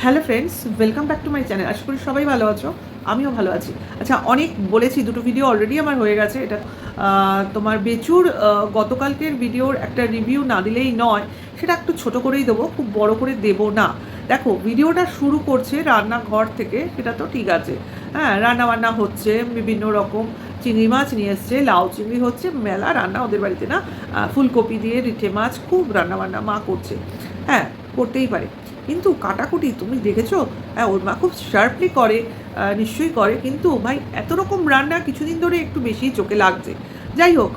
Hello friends, welcome back to my channel. আশা করি সবাই ভালো আছো, আমিও ভালো আছি। আচ্ছা, অনেক বলেছি, দুটো ভিডিও অলরেডি আমার হয়ে গেছে। এটা তোমার বেচুর গতকালকের ভিডিওর একটা রিভিউ না দিলেই নয়, সেটা একটু ছোট করেই দেবো, খুব বড় করে দেবো না। দেখো, ভিডিওটা শুরু করছে রান্নাঘর থেকে, সেটা তো ঠিক আছে। হ্যাঁ, রান্নাবান্না হচ্ছে, বিভিন্ন রকম চিংড়ি মাছ নিয়ে এসছে, লাউ চিংড়ি হচ্ছে, মেলা রান্না ওদের বাড়িতে না। ফুলকপি দিয়ে রিঠে মাছ খুব রান্নাবান্না মা করছে। হ্যাঁ, করতেই পারে, কিন্তু কাটাকুটি তুমি দেখেছো? হ্যাঁ, ওর মা খুব শার্পলি করে, নিশ্চয়ই করে, কিন্তু ভাই এত রকম রান্না কিছুদিন ধরে একটু বেশি চোখে লাগছে। যাই হোক,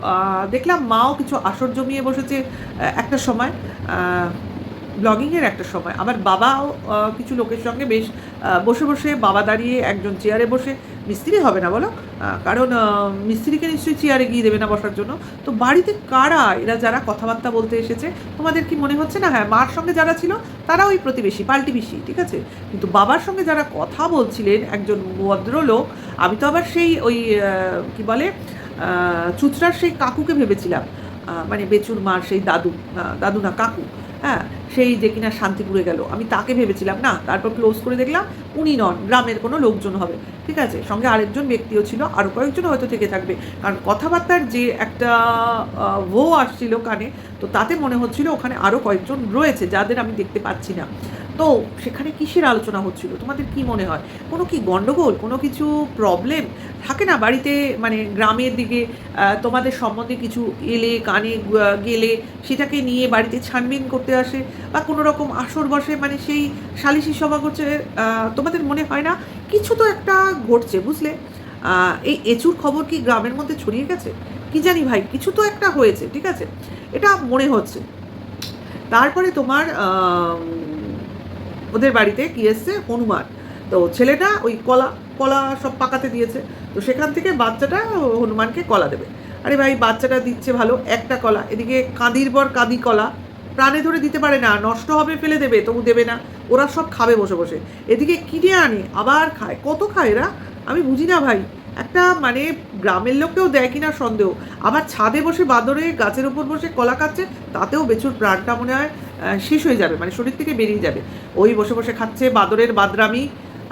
দেখলাম মাও কিছু আসর জমিয়ে বসেছে একটা সময়, ব্লগিংয়ের একটা সময়। আবার বাবাও কিছু লোকের সঙ্গে বেশ বসে বসে, বাবা দাঁড়িয়ে, একজন চেয়ারে বসে। মিস্ত্রি হবে না বলো? কারণ মিস্ত্রিকে নিশ্চয়ই চেয়ারে গিয়ে দেবে না বসার জন্য। তো বাড়িতে কারা এরা যারা কথাবার্তা বলতে এসেছে? তোমাদের কি মনে হচ্ছে না? হ্যাঁ, মার সঙ্গে যারা ছিল তারা ওই প্রতিবেশী, পাল্টিবেশী, ঠিক আছে। কিন্তু বাবার সঙ্গে যারা কথা বলছিলেন, একজন ভদ্রলোক। আমি তো আবার সেই ওই কি বলে, চুচড়ার সেই কাকুকে ভেবেছিলাম, মানে বেচুর মার সেই দাদু, দাদু না কাকু। হ্যাঁ, সেই যে কিনা শান্তিপুরে গেল, আমি তাকে ভেবেছিলাম না। তারপর ক্লোজ করে দেখলাম উনি নন, গ্রামের কোনো লোকজন হবে, ঠিক আছে। সঙ্গে আরেকজন ব্যক্তিও ছিল, আরও কয়েকজন হয়তো থেকে থাকবে, কারণ কথাবার্তার যে একটা আসছিল কানে, তো তাতে মনে হচ্ছিল ওখানে আরও কয়েকজন রয়েছে যাদের আমি দেখতে পাচ্ছি না। তো সেখানে কিসের আলোচনা হচ্ছিল তোমাদের কি মনে হয়? কোনো কি গণ্ডগোল, কোনো কিছু প্রবলেম থাকে না বাড়িতে? মানে গ্রামের দিকে তোমাদের সম্বন্ধে কিছু এলে, কানে গেলে সেটাকে নিয়ে বাড়িতে ছানবিন করতে আসে, বা কোনো রকম আসর বসে, মানে সেই সালিশি সভা করছে। তোমাদের মনে হয় না কিছু তো একটা ঘটছে, বুঝলে? এই এঁচুর খবর কি গ্রামের মধ্যে ছড়িয়ে গেছে? কি জানি ভাই, কিছু তো একটা হয়েছে, ঠিক আছে, এটা মনে হচ্ছে। তারপরে তোমার ওদের বাড়িতে কি এসছে, হনুমান। তো ছেলেটা ওই কলা কলা সব পাকাতে দিয়েছে, তো সেখান থেকে বাচ্চাটা হনুমানকে কলা দেবে। আরে ভাই, বাচ্চাটা দিচ্ছে ভালো একটা কলা, এদিকে কাঁদির পর কাঁদি কলা, প্রাণে ধরে দিতে পারে না, নষ্ট হবে, ফেলে দেবে, তবু দেবে না। ওরা সব খাবে বসে বসে, এদিকে কিনে আনে আবার খায়। কত খায় এরা, আমি বুঝি না ভাই। একটা মানে গ্রামের লোককেও দেয় কিনা সন্দেহ। আবার ছাদে বসে বাদরে গাছের উপর বসে কলা খাচ্ছে, তাতেও বেচুর প্রাণটা মনে হয় শেষ হয়ে যাবে, মানে শরীর থেকে বেরিয়ে যাবে। ওই বসে বসে খাচ্ছে, বাদরের বাদরামি।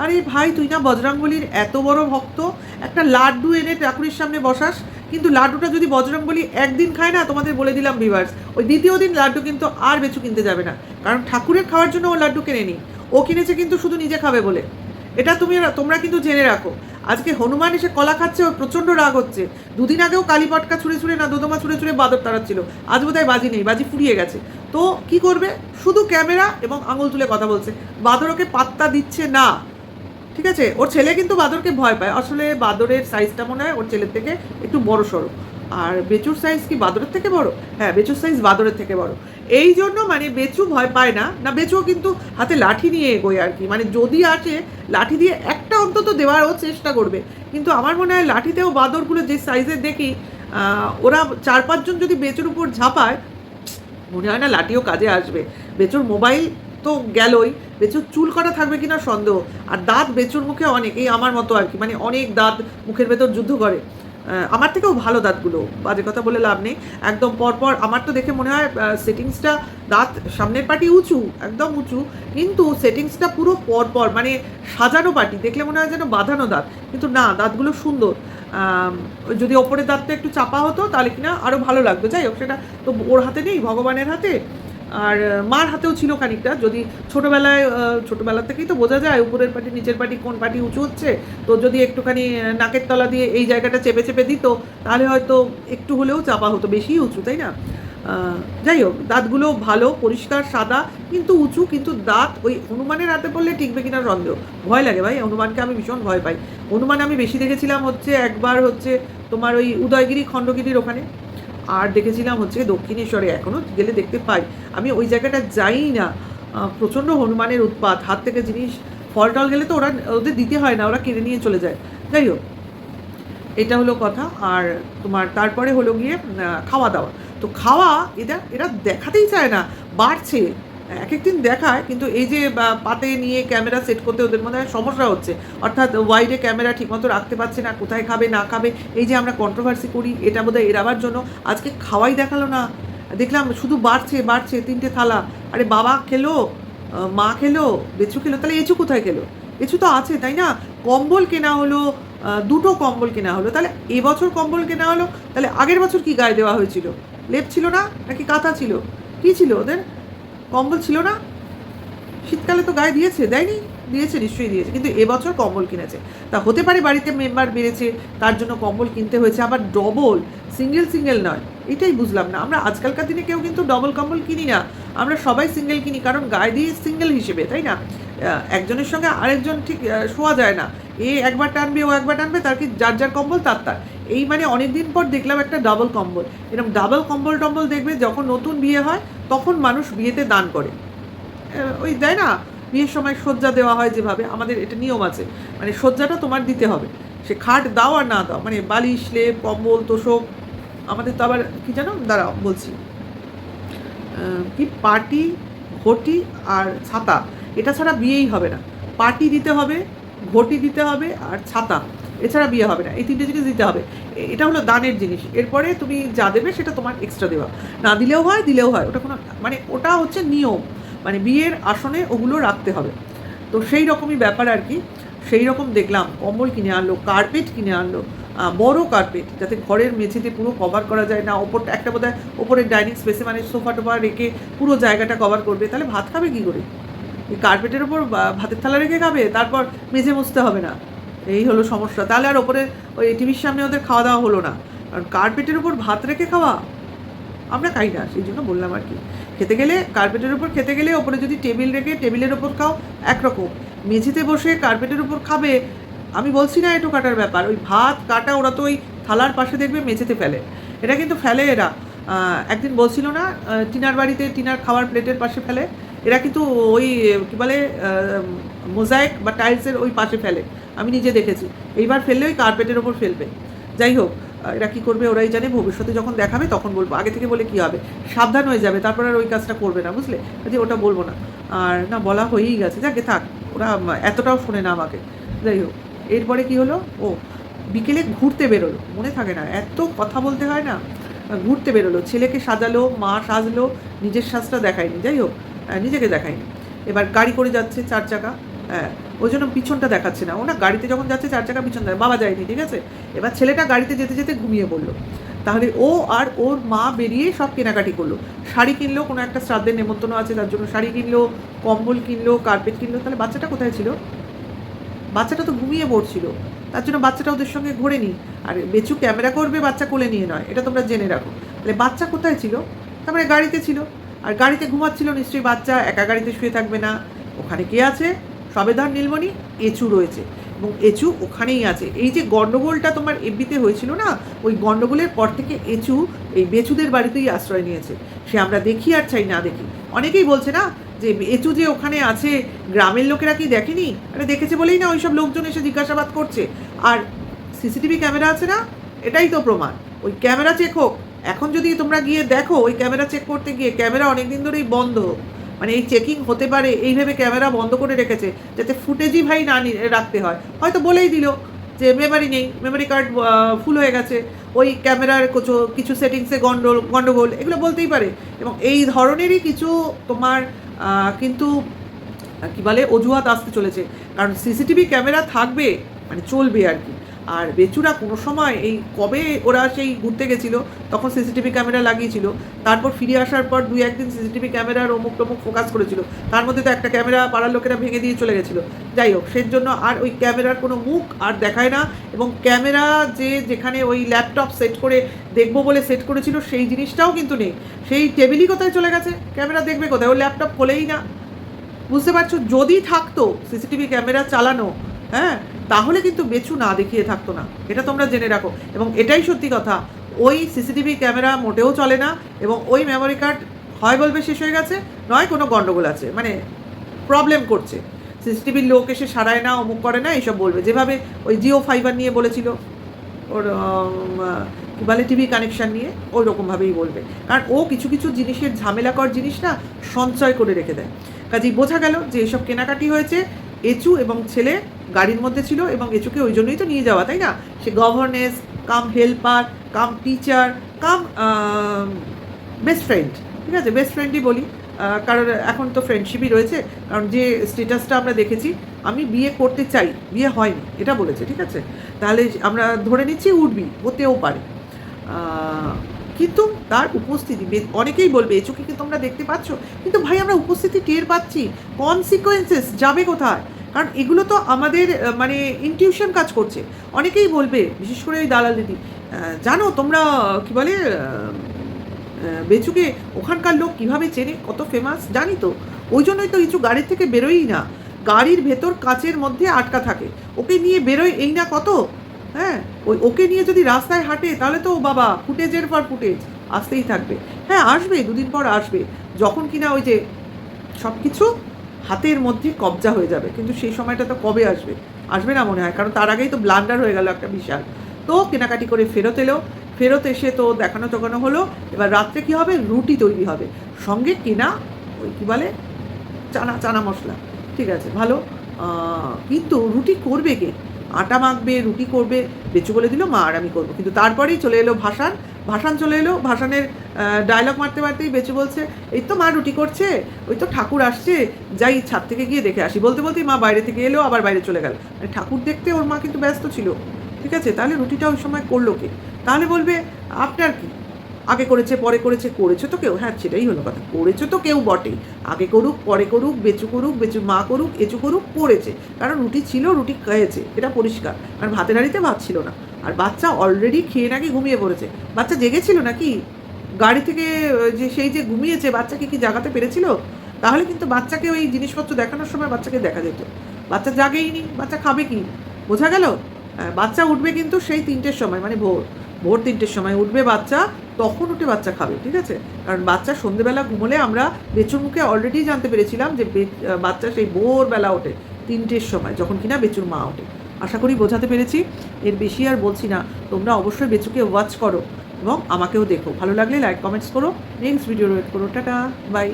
আরে ভাই, তুই না বজরংবলীর এত বড় ভক্ত, একটা লাড্ডু এনে ঠাকুরের সামনে বসাস, কিন্তু লাড্ডুটা যদি বজরংবলী একদিন খায় না, তোমাদের বলে দিলাম ভিউয়ার্স, ওই দ্বিতীয় দিন লাড্ডু কিন্তু আর বেচু কিনতে যাবে না। কারণ ঠাকুরের খাওয়ার জন্য ও লাড্ডু কিনেনি, ও কিনেছে কিন্তু শুধু নিজে খাবে বলে। এটা তোমরা কিন্তু জেনে রাখো। আজকে হনুমান এসে কলা খাচ্ছে, ওর প্রচণ্ড রাগ হচ্ছে। দুদিন আগেও কালী পটকা ছুঁড়ে ছুঁড়ে না দোদমা ছুঁড়ে ছুঁড়ে বাদর তাড়াচ্ছিল, আজ বোধহয় বাজি নেই, বাজি ফুরিয়ে গেছে। তো কি করবে, শুধু ক্যামেরা এবং আঙুল তুলে কথা বলছে, বাদর ওকে পাত্তা দিচ্ছে না, ঠিক আছে। ওর ছেলে কিন্তু বাদরকে ভয় পায়, আসলে বাদরের সাইজটা মনে হয় ওর ছেলের থেকে একটু বড় সড়ো। আর বেচুর সাইজ কি বাদরের থেকে বড়? হ্যাঁ, বেচুর সাইজ বাদরের থেকে বড়। এই জন্য মানে বেচু ভয় পায় না, না বেচুও কিন্তু হাতে লাঠি নিয়ে এগোয় আর কি, মানে যদি আসে লাঠি দিয়ে একটা অন্তত দেওয়ারও চেষ্টা করবে। কিন্তু আমার মনে হয় লাঠিতেও বাদরগুলো যে সাইজের দেখি, ওরা 4-5 জন যদি বেচুর উপর ঝাঁপায়, মনে হয় না লাঠিও কাজে আসবে। বেচুর মোবাইল তো গেলই, বেচুর চুল কটা থাকবে কিনা সন্দেহ। আর দাঁত বেচুর মুখে অনেক, এই আমার মতো আর কি, মানে অনেক দাঁত মুখের ভেতর যুদ্ধ করে। আমার থেকেও ভালো দাঁতগুলো, বাজে কথা বলে লাভ নেই। একদম পরপর, আমার তো দেখে মনে হয় সেটিংসটা, দাঁত সামনের পাটি উঁচু, একদম উঁচু, কিন্তু সেটিংসটা পুরো পরপর, মানে সাজানো পাটি, দেখলে মনে হয় যেন বাঁধানো দাঁত, কিন্তু না, দাঁতগুলো সুন্দর। যদি ওপরের দাঁতটা একটু চাপা হতো তাহলে কিনা আরও ভালো লাগতো। যাই হোক, সেটা তো ওর হাতে নেই, ভগবানের হাতে। আর মার হাতেও ছিল খানিকটা, যদি ছোটোবেলা থেকেই তো বোঝা যায় উপরের পাটি নিচের পাটি কোন পাটি উঁচু হচ্ছে। তো যদি একটুখানি নাকের তলা দিয়ে এই জায়গাটা চেপে চেপে দিত, তাহলে হয়তো একটু হলেও চাপা হতো, বেশি উঁচু, তাই না? যাই হোক, দাঁতগুলো ভালো, পরিষ্কার, সাদা, কিন্তু উঁচু। কিন্তু দাঁত ওই হনুমানের হাতে পড়লে টিকবে কিনা সন্দেহ। ভয় লাগে ভাই, হনুমানকে আমি ভীষণ ভয় পাই। হনুমান আমি বেশি দেখেছিলাম হচ্ছে একবার হচ্ছে তোমার ওই উদয়গিরি খণ্ডগিরির ওখানে, আর দেখেছিলাম হচ্ছে দক্ষিণেশ্বরে, এখনও গেলে দেখতে পাই। আমি ওই জায়গাটা যাই না, প্রচণ্ড হনুমানের উৎপাত, হাত থেকে জিনিস ফল টল গেলে তো ওদের দিতে হয় না, ওরা কিনে নিয়ে চলে যায়। যাই হোক, এটা হলো কথা। আর তোমার তারপরে হলো গিয়ে খাওয়া দাওয়া। তো খাওয়া এরা দেখাতেই চায় না, বাড়ছে, এক একদিন দেখায়, কিন্তু এই যে পাতে নিয়ে ক্যামেরা সেট করতে ওদের মধ্যে সমস্যা হচ্ছে। অর্থাৎ ওয়াইডে ক্যামেরা ঠিকমতো রাখতে পারছে না, কোথায় খাবে না খাবে, এই যে আমরা কন্ট্রোভার্সি করি, এটা বোধহয় এড়াবার জন্য। আজকে খাওয়াই দেখালো না, দেখলাম শুধু বাড়ছে বাড়ছে, 3টে থালা। আরে বাবা খেলো, মা খেলো, বেচু খেলো, তাহলে এঁচু কোথায় খেলো? এঁচু তো আছে, তাই না? কম্বল কেনা হলো, দুটো কম্বল কেনা হলো, তাহলে এবছর কম্বল কেনা হলো, তাহলে আগের বছর কি গায়ে দেওয়া হয়েছিল? লেপ ছিল না, নাকি কাঁথা ছিল? কী ছিল ওদের? কম্বল ছিল না? শীতকালে তো গায়ে দিয়েছে, দেয়নি? দিয়েছে, নিশ্চয়ই দিয়েছে, কিন্তু এবছর কম্বল কিনেছে। তা হতে পারে বাড়িতে মেম্বার বেড়েছে, তার জন্য কম্বল কিনতে হয়েছে, আবার ডবল, সিঙ্গেল সিঙ্গেল নয়। এটাই বুঝলাম না। আমরা আজকালকার দিনে কেউ কিন্তু ডবল কম্বল কিনি না, আমরা সবাই সিঙ্গেল কিনি, কারণ গায়ে দিয়ে সিঙ্গেল হিসেবে, তাই না? একজনের সঙ্গে আরেকজন ঠিক শোয়া যায় না, এ একবার টানবে, ও একবার টানবে, তার কি যার যার কম্বল তার তার। এই মানে অনেক দিন পর দেখলাম একটা ডাবল কম্বল। এরকম ডাবল কম্বল টম্বল দেখবে যখন নতুন বিয়ে হয়, তখন মানুষ বিয়েতে দান করে, ওই দেয় না, বিয়ের সময় শয্যা দেওয়া হয় যেভাবে, আমাদের এটা নিয়ম আছে, মানে শয্যাটা তোমার দিতে হবে, সে খাট দাও আর না দাও, মানে বালিশ, লেপ, কম্বল, তোষক। আমাদের তো আবার কি জানো, দাঁড়াও বলছি, কি পাটি, ঘটি আর ছাতা, এটা ছাড়া বিয়েই হবে না। পাটি দিতে হবে, ঘটি দিতে হবে আর ছাতা, এছাড়া বিয়ে হবে না। এই তিনটে জিনিস দিতে হবে। এটা হলো দানের জিনিস। এরপরে তুমি যা দেবে সেটা তোমার এক্সট্রা দেওয়া, না দিলেও হয়, দিলেও হয়, ওটা কোনো মানে ওটা হচ্ছে নিয়ম, মানে বিয়ের আসনে ওগুলো রাখতে হবে। তো সেই রকমই ব্যাপার আর কি। সেই রকম দেখলাম, কম্বল কিনে আনলো, কার্পেট কিনে আনলো, বড় কার্পেট, যাতে ঘরের মেঝেতে পুরো কভার করা যায় না, ওপরটা একটা বোধহয় ওপরের ডাইনিং স্পেসে, মানে সোফা টোফা রেখে পুরো জায়গাটা কভার করবে, তাহলে ভাত খাবে কী করে? এই কার্পেটের ওপর ভাতের থালা রেখে খাবে, তারপর মেঝে মুছতে হবে না, এই হলো সমস্যা। তাহলে আর ওপরে ওই টিভির সামনে ওদের খাওয়া দাওয়া হলো না, কারণ কার্পেটের উপর ভাত রেখে খাওয়া আমরা খাই না, সেই জন্য বললাম আর কি। খেতে গেলে কার্পেটের উপর খেতে গেলে ওপরে যদি টেবিল রেখে টেবিলের ওপর খাও একরকম, মেঝেতে বসে কার্পেটের উপর খাবে। আমি বলছি না এঁটো কাটার ব্যাপার, ওই ভাত কাটা ওরা তো ওই থালার পাশে দেখবে মেঝেতে ফেলে, এটা কিন্তু ফেলে এরা। একদিন বলছিল না, টিনার বাড়িতে টিনার খাওয়ার প্লেটের পাশে ফেলে, এরা কিন্তু ওই কী বলে মোজাইক বা টাইলসের ওই পাশে ফেলে, আমি নিজে দেখেছি। এইবার ফেললে ওই কার্পেটের ওপর ফেলবে। যাই হোক, এরা কী করবে ওরাই জানে, ভবিষ্যতে যখন দেখাবে তখন বলবো, আগে থেকে বলে কী হবে, সাবধান হয়ে যাবে, তারপর আর ওই কাজটা করবে না, বুঝলে? কাজে ওটা বলবো না, আর না বলা হয়েই গেছে, যাকে থাক, ওরা এতটাও শোনে না আমাকে। যাই হোক, এরপরে কি হলো, ও বিকেলে ঘুরতে বেরোলো, মনে থাকে না, এত কথা বলতে হয় না। ঘুরতে বেরোলো, ছেলেকে সাজালো, মা সাজলো, নিজের সাজটা দেখায়নি, যাই হোক, নিজেকে দেখায়নি। এবার গাড়ি করে যাচ্ছে 4 চাকা, হ্যাঁ, ওই জন্য পিছনটা দেখাচ্ছে না, ও না গাড়িতে যখন যাচ্ছে 4 চাকা পিছন দেয়, বাবা যায়নি, ঠিক আছে। এবার ছেলেটা গাড়িতে যেতে যেতে ঘুমিয়ে পড়লো, তাহলে ও আর ওর মা বেরিয়ে সব কেনাকাটি করলো, শাড়ি কিনলো, কোনো একটা শ্রাদ্ধের নেমন্তন্ন আছে তার জন্য শাড়ি কিনলো, কম্বল কিনলো, কার্পেট কিনলো। তাহলে বাচ্চাটা কোথায় ছিল? বাচ্চাটা তো ঘুমিয়ে পড়ছিল, তার জন্য বাচ্চাটা ওদের সঙ্গে ঘোরেনি। আর বেচু ক্যামেরা করবে বাচ্চা কোলে নিয়ে নয়, এটা তোমরা জেনে রাখো। তাহলে বাচ্চা কোথায় ছিল? তারপরে গাড়িতে ছিল, আর গাড়িতে ঘুমাচ্ছিল নিশ্চয়ই, বাচ্চা একা গাড়িতে শুয়ে থাকবে না। ওখানে কে আছে? সবেধার নীলমণি, এচু রয়েছে, এবং এচু ওখানেই আছে। এই যে গণ্ডগোলটা তোমার এফবিতে হয়েছিল না, ওই গণ্ডগোলের পর থেকে এচু এই বেচুদের বাড়িতেই আশ্রয় নিয়েছে, সে আমরা দেখি আর চাই না দেখি। অনেকেই বলছে না যে এচু যে ওখানে আছে গ্রামের লোকেরা কি দেখেনি? আরে দেখেছে বলেই না ওইসব লোকজন এসে জিজ্ঞাসাবাদ করছে। আর সিসিটিভি ক্যামেরা আছে না, এটাই তো প্রমাণ। ওই ক্যামেরা চেক হোক, এখন যদি তোমরা গিয়ে দেখো, ওই ক্যামেরা চেক করতে গিয়ে ক্যামেরা অনেক দিন ধরেই বন্ধ, মানে এই চেকিং হতে পারে এইভাবে ক্যামেরা বন্ধ করে রেখেছে, যাতে ফুটেজই ভাই না রাখতে হয়। হয়তো বলেই দিল যে মেমোরি নেই, মেমোরি কার্ড ফুল হয়ে গেছে, ওই ক্যামেরার কিছু সেটিংসে গন্ডগোল, এগুলো বলতেই পারে। এবং এই ধরনেরই কিছু তোমার কিন্তু কী বলে অজুহাত আসতে চলেছে, কারণ সিসিটিভি ক্যামেরা থাকবে মানে চলবে আর কি। আর বেচুরা কোনো সময় এই কবে ওরা সেই ঘুরতে গেছিলো তখন সিসিটিভি ক্যামেরা লাগিয়েছিল, তারপর ফিরে আসার পর 2-1 দিন সিসিটিভি ক্যামেরার অমুক টমুক ফোকাস করেছিল, তার মধ্যে তো একটা ক্যামেরা পাড়ার লোকেরা ভেঙে দিয়ে চলে গেছিলো। যাই হোক, সেই জন্য আর ওই ক্যামেরার কোনো মুখ আর দেখায় না। এবং ক্যামেরা যেখানে ওই ল্যাপটপ সেট করে দেখবো বলে সেট করেছিল, সেই জিনিসটাও কিন্তু নেই, সেই টেবিলই কোথায় চলে গেছে, ক্যামেরা দেখবে কোথায়, ওই ল্যাপটপ খোলেই না। বুঝতে পারছো, যদি থাকতো সিসিটিভি ক্যামেরা চালানো, হ্যাঁ, তাহলে কিন্তু বেচু না দেখিয়ে থাকতো না, এটা তোমরা জেনে রাখো। এবং এটাই সত্যি কথা, ওই সিসিটিভি ক্যামেরা মোটেও চলে না, এবং ওই মেমোরি কার্ড হয় বলবে শেষ হয়ে গেছে, নয় কোনো গণ্ডগোল আছে, মানে প্রবলেম করছে, সিসিটিভির লোক এসে সারায় না, অমুক করে না, এইসব বলবে। যেভাবে ওই জিও ফাইবার নিয়ে বলেছিল, ওর কী বলে টিভি কানেকশান নিয়ে, ওই রকমভাবেই বলবে। কারণ ও কিছু কিছু জিনিসের ঝামেলাকর জিনিস না সঞ্চয় করে রেখে দেয়। কাজেই বোঝা গেল যে এসব কেনাকাটি হয়েছে, এচু এবং ছেলে গাড়ির মধ্যে ছিল, এবং এচুকে ওই জন্যই তো নিয়ে যাওয়া, তাই না? সে গভর্নেন্স কাম হেল্পার কাম টিচার কাম বেস্ট ফ্রেন্ড, ঠিক আছে, বেস্ট ফ্রেন্ডই বলি। কারণ এখন তো ফ্রেন্ডশিপই রয়েছে, কারণ যে স্ট্যাটাসটা আমরা দেখেছি, আমি বিয়ে করতে চাই, বিয়ে হয়নি এটা বলেছে, ঠিক আছে? তাহলে আমরা ধরে নিচ্ছি উঠবি, হতেও পারে। কিন্তু তার উপস্থিতি অনেকেই বলবে এ চোখে কি তোমরা দেখতে পাচ্ছ, কিন্তু ভাই আমরা উপস্থিতি টের পাচ্ছি, কনসিকোয়েন্সেস যাবে কোথায়? কারণ এগুলো তো আমাদের মানে ইনটিউশন কাজ করছে। অনেকেই বলবে, বিশেষ করে ওই দালাল দিদি, জানো তোমরা কি বলে বেচুকে ওখানকার লোক কিভাবে চেনে, কত ফেমাস জানি তো, ওই জন্যই তো কিছু গাড়ির থেকে বেরোই না, গাড়ির ভেতর কাচের মধ্যে আটকা থাকে, ওকে নিয়ে বেরোয় এই না কত। হ্যাঁ, ওকে নিয়ে যদি রাস্তায় হাঁটে তাহলে তো বাবা ফুটেজের পর ফুটেজ আসতেই থাকবে। হ্যাঁ আসবে, দুদিন পর আসবে, যখন কিনা ওই যে সব কিছু হাতের মধ্যে কবজা হয়ে যাবে, কিন্তু সেই সময়টা তো কবে আসবে? আসবে না মনে হয়, কারণ তার আগেই তো ব্লান্ডার হয়ে গেল একটা বিশাল। তো কেনাকাটি করে ফেরত এলো, ফেরত এসে তো দেখানো টোকানো হলো। এবার রাত্রে কী হবে, রুটি তৈরি হবে, সঙ্গে কেনা ওই কী বলে চানা চানা মশলা, ঠিক আছে ভালো। কিন্তু রুটি করবে কে? আটা মাখবে, রুটি করবে, বেচু বলে দিল মা আর আমি করবো। কিন্তু তারপরেই চলে এলো ভাসান চলে এলো, ভাসানের ডায়লগ মারতে মারতেই বেচু বলছে এই তো মা রুটি করছে, ওই তো ঠাকুর আসছে, যাই ছাদ থেকে গিয়ে দেখে আসি। বলতে বলতেই মা বাইরে থেকে এলো, আবার বাইরে চলে গেল। মানে ঠাকুর দেখতে ওর মা কিন্তু ব্যস্ত ছিল, ঠিক আছে? তাহলে রুটিটা ওই সময় করলো কে? তাহলে বলবে আপনার কি, আগে করেছে পরে করেছে, করেছে তো কেউ, হ্যাঁ সেটাই হলো কথা, করেছে তো কেউ বটে, আগে করুক পরে করুক, বেচু মা করুক এচু করুক, করেছে, কারণ রুটি ছিল, রুটি খেয়েছে, এটা পরিষ্কার। কারণ ভাতের হাঁড়িতে ভাত ছিল না, আর বাচ্চা অলরেডি খেয়ে নাকি ঘুমিয়ে পড়েছে। বাচ্চা জেগেছিল নাকি? গাড়ি থেকে যে সেই যে ঘুমিয়েছে, বাচ্চাকে কি জাগাতে পেরেছিল? তাহলে কিন্তু বাচ্চাকে ওই জিনিসপত্র দেখানোর সময় বাচ্চাকে দেখা যেত। বাচ্চা জাগেইনি, বাচ্চা খাবে কি? বোঝা গেল? বাচ্চা উঠবে কিন্তু সেই 3টের সময়, মানে ভোর 3টের সময় উঠবে বাচ্চা, তখন উঠে বাচ্চা খাবে, ঠিক আছে? কারণ বাচ্চা সন্ধেবেলা ঘুমোলে আমরা বেচুর মুখে অলরেডি জানতে পেরেছিলাম যে বাচ্চা সেই ভোরবেলা ওঠে 3টের সময়, যখন কিনা বেচুর মা ওঠে। আশা করি বোঝাতে পেরেছি, এর বেশি আর বলছি না। তোমরা অবশ্যই বেচুকে ওয়াচ করো এবং আমাকেও দেখো, ভালো লাগলে লাইক কমেন্টস করো, নেক্সট ভিডিও ওয়েট করো, টাটা বাই।